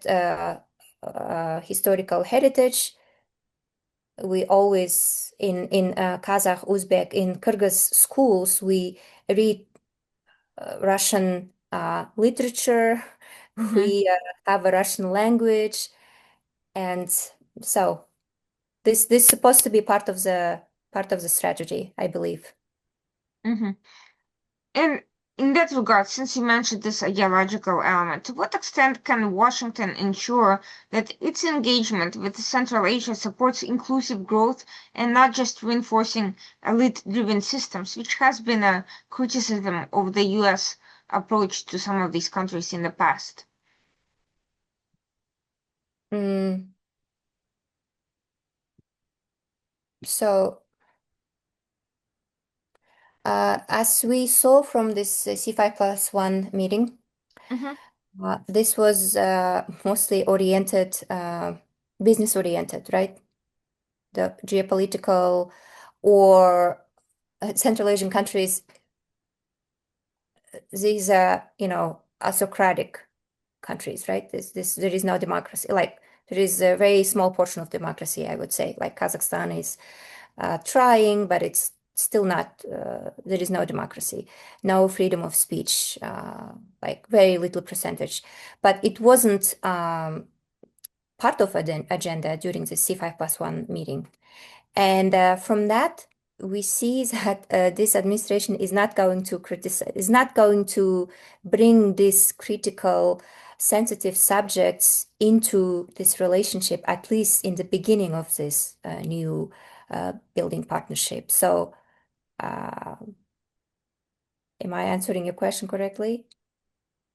historical heritage. We always in Kazakh, Uzbek, in Kyrgyz schools, we read Russian literature. Mm-hmm. We have a Russian language, and so this supposed to be part of the strategy, I believe. Mm-hmm. And in that regard, since you mentioned this ideological element, to what extent can Washington ensure that its engagement with Central Asia supports inclusive growth and not just reinforcing elite-driven systems, which has been a criticism of the U.S. approach to some of these countries in the past? Mm, so, as we saw from this C5+1 meeting, Mm-hmm. this was mostly oriented, business oriented, right? The geopolitical or Central Asian countries, these are, autocratic countries, right? There is no democracy. Like there is a very small portion of democracy, I would say. Like Kazakhstan is trying, but it's still not. There is no democracy, no freedom of speech, like very little percentage. But it wasn't part of an agenda during the C5+1 meeting. And from that, we see that this administration is not going to criticize, is not going to bring these critical, sensitive subjects into this relationship, at least in the beginning of this new building partnership. So, uh, am I answering your question correctly?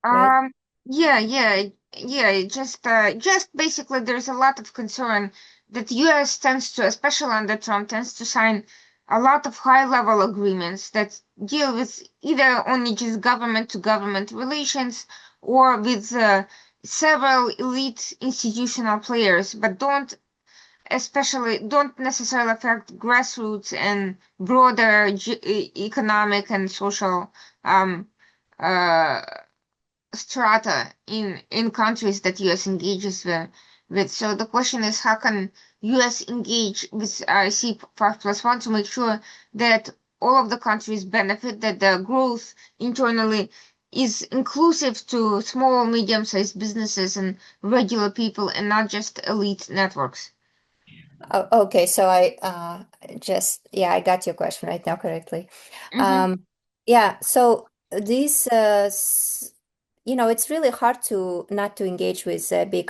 Right? Um, yeah. Just basically, there's a lot of concern that the U.S. tends to, especially under Trump, tends to sign a lot of high-level agreements that deal with either only just government-to-government relations or with several elite institutional players, but don't necessarily affect grassroots and broader economic and social um, uh, strata in countries that US engages with. So the question is, how can US engage with C5+1 to make sure that all of the countries benefit, that the growth internally is inclusive to small, medium-sized businesses and regular people and not just elite networks? Oh, okay, so I yeah, I got your question right now correctly. Mm-hmm. Um, yeah, so these, it's really hard to not to engage with like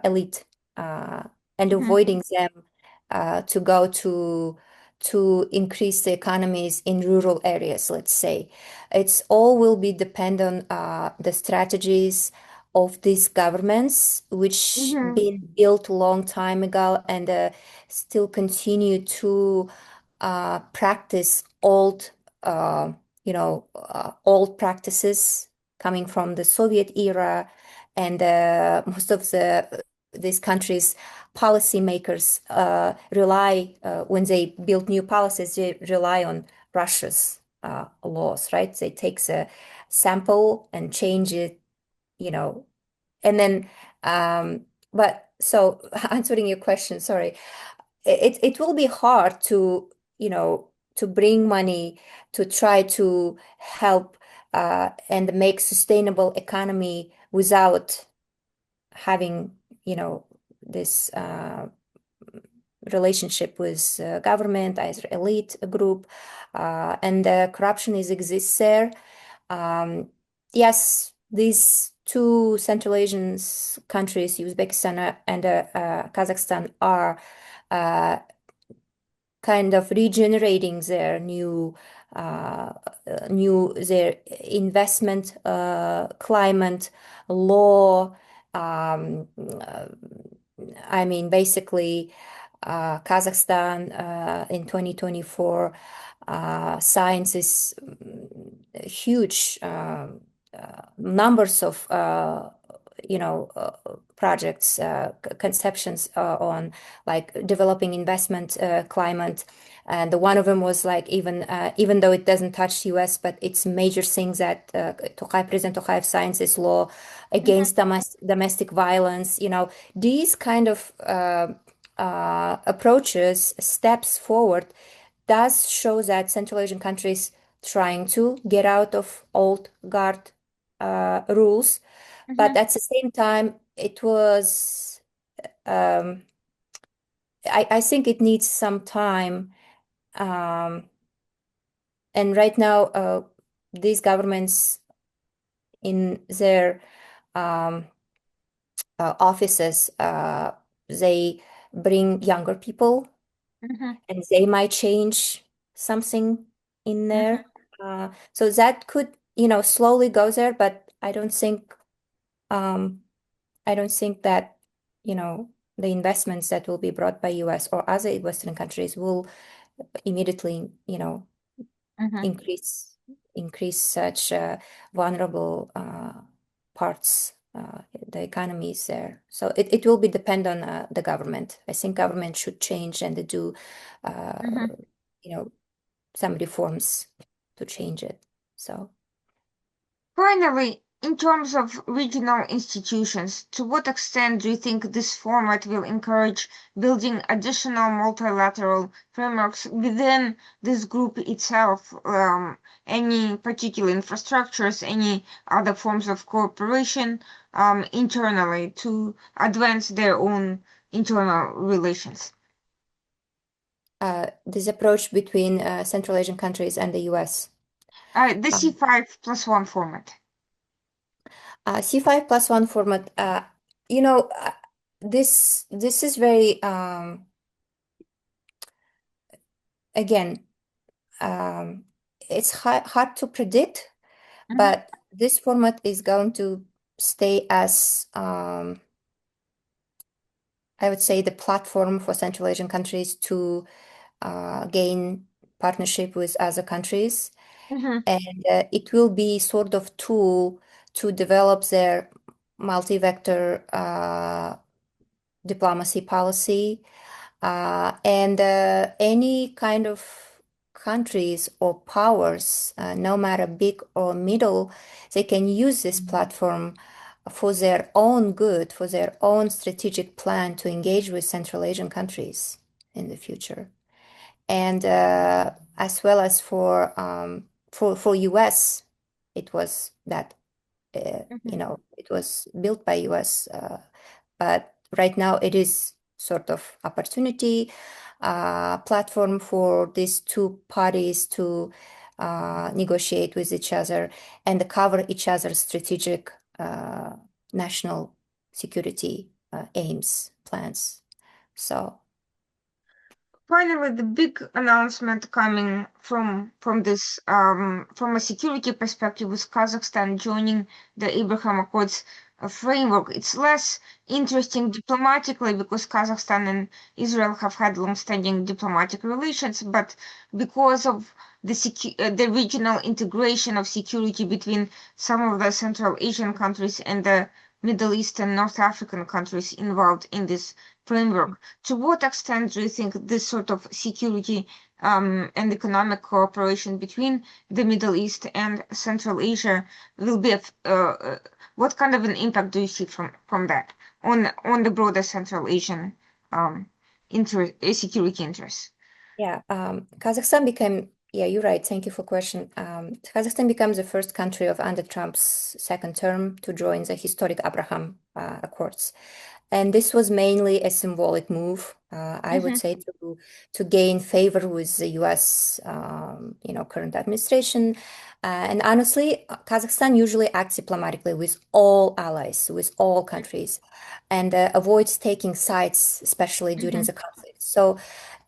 elite uh, and Mm-hmm. avoiding them to go to increase the economies in rural areas, let's say. It's all will be depend on the strategies of these governments, which Mm-hmm. been built a long time ago and still continue to practice uh, old practices coming from the Soviet era, and most of these countries policymakers rely when they build new policies, they rely on Russia's laws, right? They take a sample and change it, you know, and then, but so answering your question, sorry, it will be hard to, to bring money to try to help and make sustainable economy without having, this relationship with government, either elite group, and corruption is exists there. Um, yes, these two Central Asian countries, Uzbekistan and Kazakhstan, are uh, kind of regenerating their uh, their investment climate law. I mean, basically, Kazakhstan in 2024 signs this huge numbers of projects, conceptions on like developing investment climate. And the one of them was like even though it doesn't touch US, but it's major things that President Tokayev signs this law Mhm. against domestic violence. These kind of approaches, steps forward, does show that Central Asian countries trying to get out of old guard rules, but Mhm. at the same time, it was. Um, I think it needs some time, um, and right now, these governments in their um, offices, they bring younger people Mhm. and they might change something in Mhm. there. So that could, slowly go there, but um, I don't think that, the investments that will be brought by US or other Western countries will immediately, Mhm. increase such vulnerable parts, the economies there. So it will be depend on the government. I think government should change and do, uh, Mhm. you know, some reforms to change it. So Finally, in terms of regional institutions, to what extent do you think this format will encourage building additional multilateral frameworks within this group itself? Any particular infrastructures, any other forms of cooperation internally to advance their own internal relations? this approach between Central Asian countries and the US. The Um, C5+1 format. C5+1 format, you know, uh, this is very again, um, it's hard to predict, Mhm. but this format is going to stay as I would say the platform for Central Asian countries to gain partnership with other countries, Mhm. and it will be sort of tool to develop their multi-vector diplomacy policy, and any kind of countries or powers, no matter big or middle, they can use this platform for their own good, for their own strategic plan to engage with Central Asian countries in the future, and as well as for US, it was that Mhm. it was built by US, but right now it is sort of opportunity platform for these two parties to negotiate with each other and cover each other's strategic national security aims, plans. So, Finally, the big announcement coming from this from a security perspective was Kazakhstan joining the Abraham Accords framework. It's less interesting diplomatically because Kazakhstan and Israel have had long-standing diplomatic relations, but because of the regional integration of security between some of the Central Asian countries and the Middle East and North African countries involved in this framework. To what extent do you think this sort of security and economic cooperation between the Middle East and Central Asia will be what kind of an impact do you see from that on the broader Central Asian um, security interests? yeah, Kazakhstan became, yeah, you're right. Thank you for question. Kazakhstan becomes the first country of under Trump's second term to join the historic Abraham Accords. And this was mainly a symbolic move, I would Mm-hmm. say, to gain favor with the U.S. Current administration. And honestly, Kazakhstan usually acts diplomatically with all allies, with all countries, and avoids taking sides, especially during Mm-hmm. the conflict. So,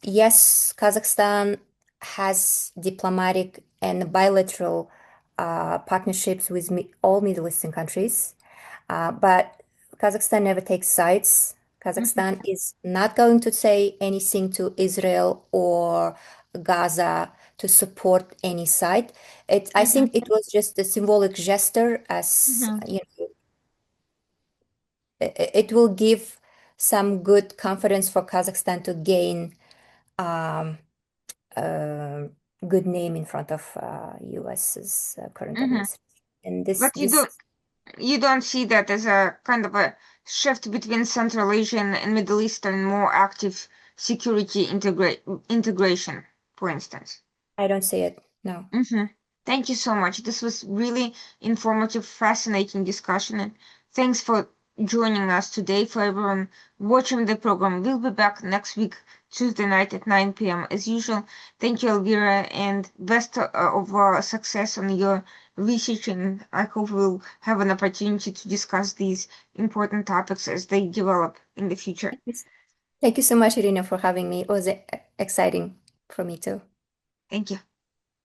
yes, Kazakhstan has diplomatic and bilateral partnerships with all Middle Eastern countries. But Kazakhstan never takes sides. Kazakhstan is not going to say anything to Israel or Gaza to support any side. I Mm-hmm. think it was just a symbolic gesture, as Mm-hmm. it will give some good confidence for Kazakhstan to gain a good name in front of US's current Hmm. administration. And But you don't see that as a kind of a shift between Central Asian and Middle Eastern more active security integration, for instance. I don't see it. No. Mm-hmm. Thank you so much. This was really informative, fascinating discussion, and thanks for joining us today. For everyone watching the program, we'll be back next week, Tuesday night at 9 p.m. as usual. Thank you, Elvira, and best of success on your research. And I hope we'll have an opportunity to discuss these important topics as they develop in the future. Thank you so much, Irina, for having me. It was exciting for me too. Thank you.